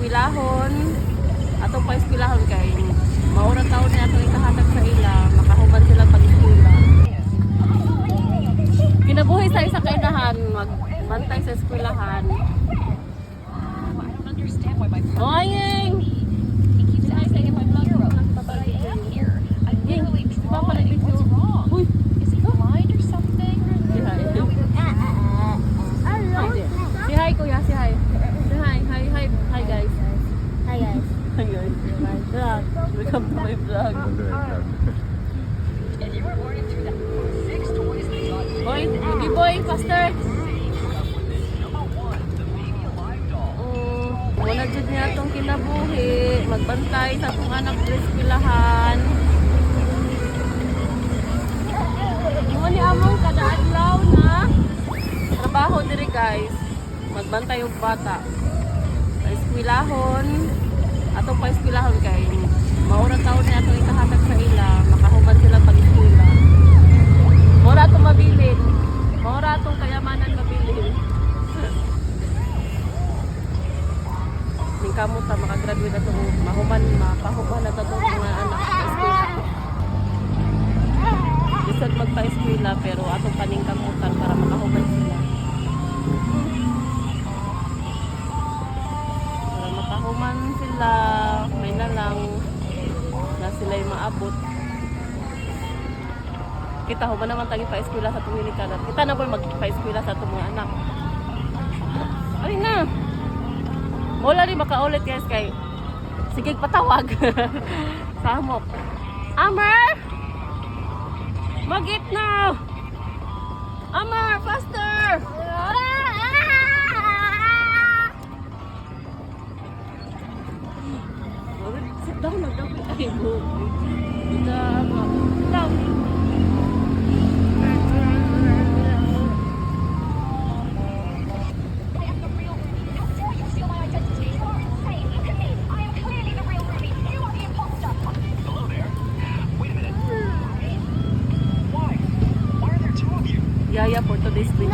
eskwelahon. Atong pa eskwelahon kay maura taon ni atong ikahatag sa ila, makahuman sila pag-eskwela. Kinabuhi sa isa kainahan, magbantay sa eskwelahan. Oh, ayeng! Hi sa iyo, my vlog. Uy! Si hi kuya, si hi. Si hi, hi guys. Hi guys. Hi guys. My vlog. Welcome to my vlog. Boy, baby boy, faster. Wala dyan niya itong kinabuhi. Magbantay sa itong anak sa eskwelahan. Mo ni among kada adlaw na trabaho diri guys. Magbantay og bata. Sa eskwelahon, atong pa eskwelahon kay maura taon ni atong ikahatag sa ila, makahuman sila pag-eskwela. Maura atong mabilin. Maura atong kayamanan mabilin. Ning kamot ta makagraduate na itong mahuman, mapahuman na itong mga anak sa eskwela. Bisag magpa-eskwela pero atong paningkamutan para makahuman sila. Para makahuman sila, may na lang na sila'y maabot. Kita human naman tayo pa-eskwela sa itong hinikanan. Kita na po magpa-eskwela sa itong mga anak. Alin na! Wala rin makaulit guys kay sige patawag. Samok. Amar! Mag-eat na! Amar, faster! Sit down, nagdapit ay mo. Sit down. Yaya for today's video.